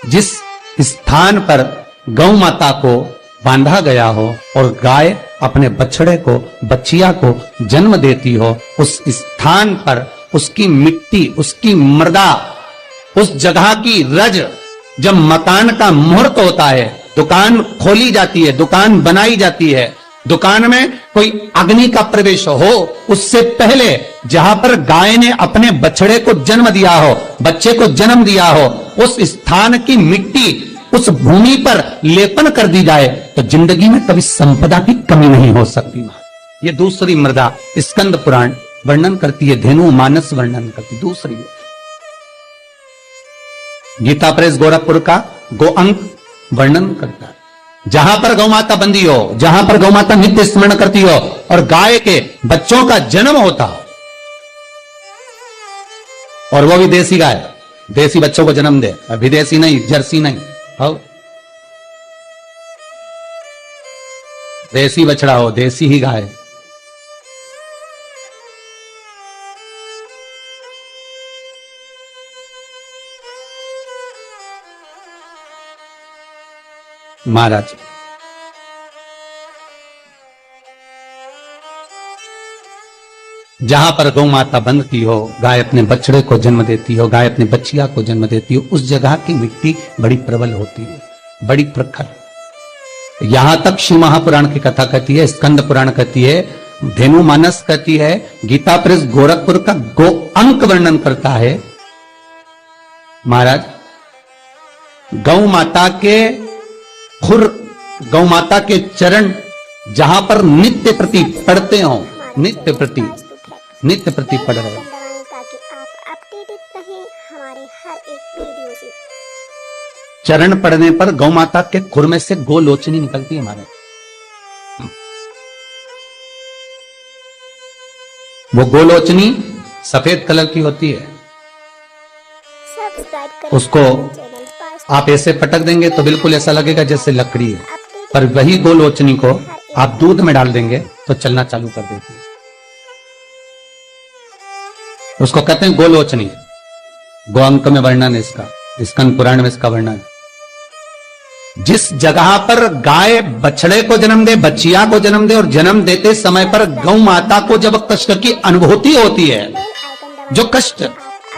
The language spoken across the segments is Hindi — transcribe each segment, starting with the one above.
जिस स्थान पर गौ माता को बांधा गया हो और गाय अपने बछड़े को, बच्चिया को जन्म देती हो, उस स्थान पर उसकी मिट्टी, उसकी मृदा, उस जगह की रज, जब मकान का मुहूर्त होता है, दुकान खोली जाती है, दुकान बनाई जाती है, दुकान में कोई अग्नि का प्रवेश हो, उससे पहले जहां पर गाय ने अपने बछड़े को जन्म दिया हो, बच्चे को जन्म दिया हो, उस स्थान की मिट्टी उस भूमि पर लेपन कर दी जाए तो जिंदगी में कभी संपदा की कमी नहीं हो सकती। ये दूसरी मृदा स्कंद पुराण वर्णन करती है, धेनु मानस वर्णन करती है। दूसरी गीता प्रेस गोरखपुर का गो अंक वर्णन करता है, जहां पर गौ माता बंदी हो, जहां पर गौ माता नित्य स्मरण करती हो और गाय के बच्चों का जन्म होता हो, और वो भी देसी गाय, देसी बच्चों को जन्म दे, विदेशी नहीं, जर्सी नहीं, हो देसी बछड़ा हो, देसी ही गाय। महाराज जहां पर गौ माता बंधती हो, गाय अपने बछड़े को जन्म देती हो, गाय अपने बच्चिया को जन्म देती हो, उस जगह की मिट्टी बड़ी प्रबल होती है, बड़ी प्रखर। यहां तक शिव महापुराण की कथा कहती है, स्कंद पुराण कहती है, धेनु मानस कहती है, गीता प्रेस गोरखपुर का गो अंक वर्णन करता है। महाराज गौ माता के खुर, गौ माता के चरण जहां पर नित्य प्रति पढ़ते हो, नित्य प्रति पढ़ रहे हो, ताकि आप अपडेटेड रहें हमारे हर एक वीडियो से। चरण पड़ने पर गौ माता के खुर में से गोलोचनी निकलती है। हमारे वो गोलोचनी सफेद कलर की होती है, सब्सक्राइब करें उसको चैनल पर। आप ऐसे पटक देंगे तो बिल्कुल ऐसा लगेगा जैसे लकड़ी है, पर वही गोलोचनी को आप दूध में डाल देंगे तो चलना चालू कर देती है। उसको कहते हैं गोलोचनी। गो अंक में वर्णन है इसका, स्कंद पुराण में इसका वर्णन है। जिस जगह पर गाय बछड़े को जन्म दे, बच्चिया को जन्म दे, और जन्म देते समय पर गौ माता को जब कष्ट की अनुभूति होती है, जो कष्ट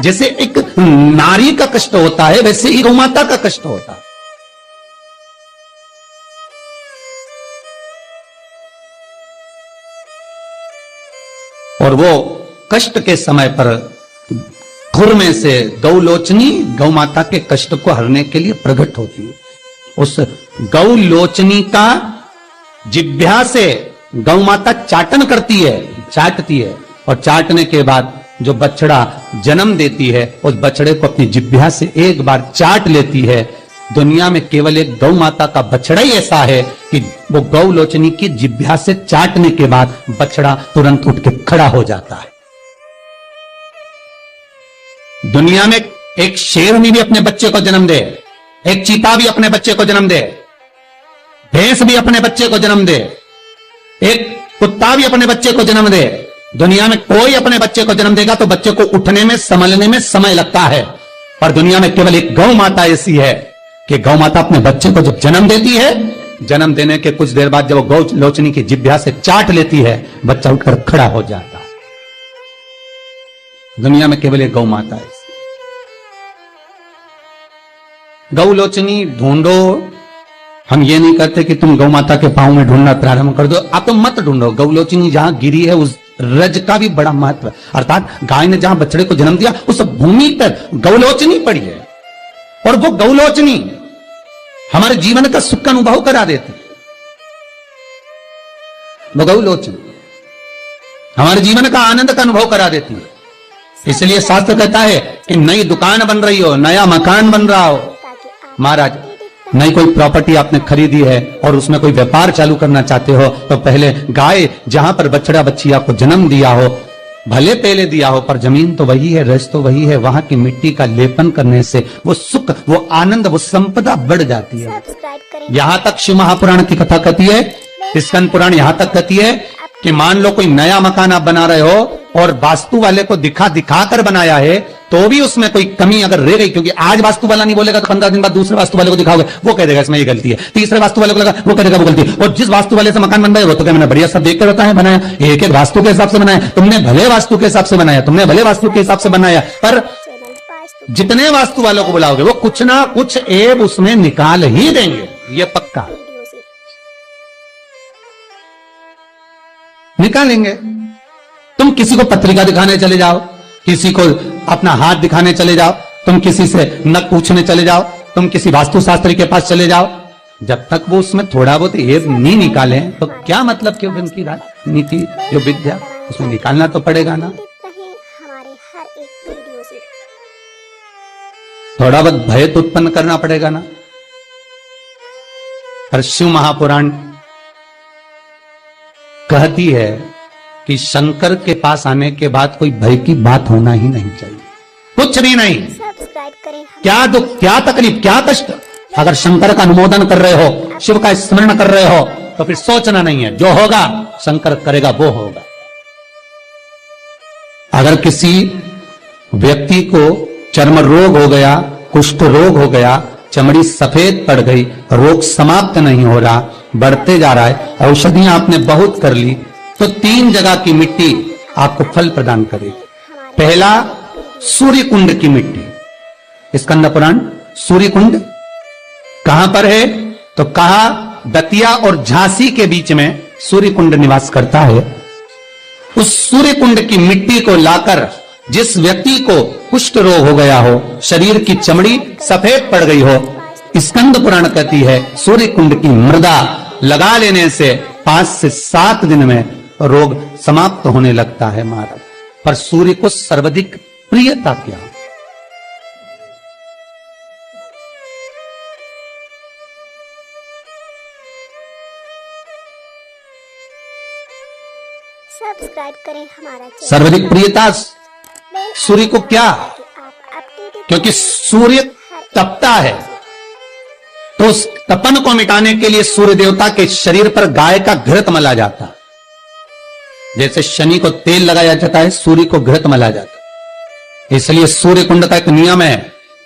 जैसे एक नारी का कष्ट होता है, वैसे ही गौ माता का कष्ट होता है। और वो कष्ट के समय पर खुर में से गौलोचनी गौ माता के कष्ट को हरने के लिए प्रकट होती है। उस गौलोचनी का जिह्वा से गौ माता चाटन करती है, चाटती है, और चाटने के बाद जो बछड़ा जन्म देती है, उस बछड़े को अपनी जिह्वा से एक बार चाट लेती है। दुनिया में केवल एक गौ माता का बछड़ा ही ऐसा है कि वो गौलोचनी की जिह्वा से चाटने के बाद बछड़ा तुरंत उठ के खड़ा हो जाता है। दुनिया में एक शेरनी भी अपने बच्चे को जन्म दे, एक चीता भी अपने बच्चे को जन्म दे, भैंस भी अपने बच्चे को जन्म दे, एक कुत्ता भी अपने बच्चे को जन्म दे, दुनिया में कोई अपने बच्चे को जन्म देगा तो बच्चे को उठने में, संभलने में समय लगता है। पर दुनिया में केवल एक गौ माता ऐसी है कि गौ माता अपने बच्चे को जब जन्म देती है, जन्म देने के कुछ देर बाद जब वो गौ लोचनी की जिह्वा से चाट लेती है, बच्चा उठकर खड़ा हो जाता है। दुनिया में केवल एक गौ माता है। गौलोचनी ढूंढो, हम ये नहीं कहते कि तुम गौ माता के पांव में ढूंढना प्रारंभ कर दो, आप तो मत ढूंढो। गौलोचनी जहां गिरी है उस रज का भी बड़ा महत्व है, अर्थात गाय ने जहां बछड़े को जन्म दिया उस भूमि पर गौलोचनी पड़ी है, और वो गौलोचनी हमारे जीवन का सुख का अनुभव करा देती है। वो गौलोचनी हमारे जीवन का आनंद का अनुभव करा देती है। इसलिए शास्त्र कहता है कि नई दुकान बन रही हो, नया मकान बन रहा हो, महाराज नई कोई प्रॉपर्टी आपने खरीदी है और उसमें कोई व्यापार चालू करना चाहते हो, तो पहले गाय जहां पर बछड़ा बच्चिया को जन्म दिया हो, भले पहले दिया हो, पर जमीन तो वही है, रस तो वही है, वहां की मिट्टी का लेपन करने से वो सुख, वो आनंद, वो संपदा बढ़ जाती है। यहां तक शिव महापुराण की कथा कहती है, स्कंद पुराण यहां तक कहती है कि मान लो कोई नया मकान आप बना रहे हो और वास्तु वाले को दिखा दिखा कर बनाया है, तो भी उसमें कोई कमी अगर रह गई, क्योंकि आज वास्तु वाला नहीं बोलेगा तो 15 दिन बाद दूसरे वास्तु वाले को दिखाओगे, वो कह देगा इसमें ये गलती है, तीसरे वास्तु वाले को लगा वो कह देगा वो गलती है। और जिस वास्तु वाले से मकान बन रहा है वो तो क्या मैंने बढ़िया सब देख कर बताया बनाया, एक एक वास्तु के हिसाब से बनाया, तुमने भले वास्तु के हिसाब से बनाया, तुमने भले वास्तु के हिसाब से बनाया, पर चैनल वास्तु जितने वास्तु वालों को बुलाओगे वो कुछ ना कुछ एब उसमें निकाल ही देंगे, ये पक्का वीडियो से निकालेंगे। तुम किसी को पत्रिका दिखाने चले जाओ, किसी को अपना हाथ दिखाने चले जाओ, तुम किसी से नक पूछने चले जाओ, तुम किसी वास्तुशास्त्री के पास चले जाओ, जब तक वो उसमें थोड़ा बहुत एब नहीं निकाले तो क्या मतलब कि उनकी राजनीति जो विद्या उसमें निकालना तो पड़ेगा ना। रहे हमारे हर एक वीडियो से। थोड़ा बहुत भय तो उत्पन्न करना पड़ेगा ना। पर शिव महापुराण कहती है कि शंकर के पास आने के बाद कोई भय की बात होना ही नहीं चाहिए, कुछ भी नहीं। सब्सक्राइब करें क्या दुख, क्या तकलीफ, क्या कष्ट, अगर शंकर का अनुमोदन कर रहे हो, शिव का स्मरण कर रहे हो, तो फिर सोचना नहीं है, जो होगा शंकर करेगा वो होगा। अगर किसी व्यक्ति को चर्म रोग हो गया, कुष्ठ रोग हो गया, चमड़ी सफेद पड़ गई, रोग समाप्त नहीं हो रहा, बढ़ते जा रहा है, औषधियां आपने बहुत कर ली, तो 3 जगह की मिट्टी आपको फल प्रदान करेगी। पहला सूर्य कुंड की मिट्टी। स्कंद पुराण सूर्य कुंड कहां पर है, तो कहा दतिया और झांसी के बीच में सूर्य कुंड निवास करता है। उस सूर्य कुंड की मिट्टी को लाकर जिस व्यक्ति को कुष्ठ रोग हो गया हो, शरीर की चमड़ी सफेद पड़ गई हो, स्कंद पुराण कहती है सूर्य कुंड की मृदा लगा लेने से 5 से 7 दिन में रोग समाप्त होने लगता है महाराज। पर सूर्य को सर्वाधिक प्रियता क्या? सब्सक्राइब करें हमारा चैनल। सर्वाधिक प्रियता सूर्य को क्या? आप अपडेटेड क्योंकि सूर्य तपता है, तो उस तपन को मिटाने के लिए सूर्य देवता के शरीर पर गाय का घृत मला जाता है। जैसे शनि को तेल लगाया जाता है, सूर्य को घृत मला जाता है। इसलिए सूर्य कुंड का एक नियम है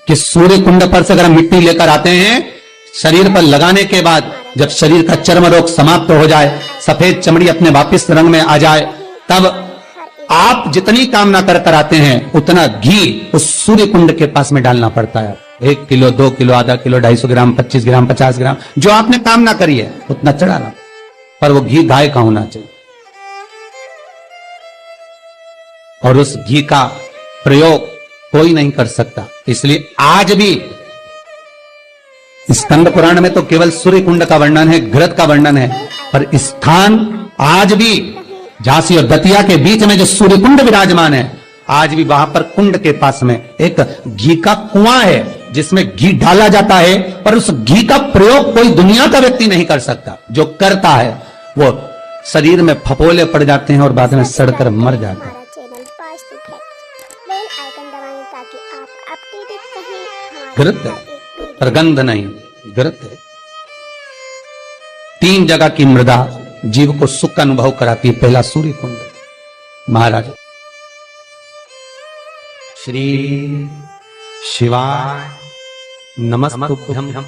कि सूर्य कुंड पर से अगर मिट्टी लेकर आते हैं, शरीर पर लगाने के बाद जब शरीर का चर्म रोग समाप्त हो जाए, सफेद चमड़ी अपने वापिस रंग में आ जाए, तब आप जितनी कामना कर कर आते हैं उतना घी उस सूर्य कुंड के पास में डालना पड़ता है। 1 किलो, 2 किलो, आधा किलो, 250 ग्राम, 25 ग्राम, 50 ग्राम, जो आपने कामना करी है उतना चढ़ाना, पर वो घी गाय का होना चाहिए। और उस घी का प्रयोग कोई नहीं कर सकता। इसलिए आज भी स्कंद पुराण में तो केवल सूर्य कुंड का वर्णन है, घृत का वर्णन है, पर स्थान आज भी झांसी और दतिया के बीच में जो सूर्य कुंड विराजमान है, आज भी वहां पर कुंड के पास में एक घी का कुआं है जिसमें घी डाला जाता है, पर उस घी का प्रयोग कोई दुनिया का व्यक्ति नहीं कर सकता। जो करता है वो शरीर में फपोले पड़ जाते हैं और बाद में सड़कर मर जाता है। हमारा channel Vastu fact. Bell icon दबाएं ताकि आप अपडेटेड रहें हमारे घृत है, पर गंध नहीं, घृत है। 3 जगह की मृदा जीव को सुख का अनुभव कराती है। पहला सूर्य कुंड। महाराज श्री शिवाय नमस्तुभ्यं,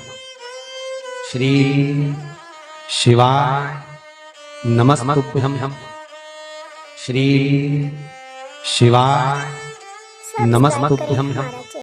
श्री शिवाय नमस्तुभ्यं, श्री शिवाय नमस्तुभ्यं।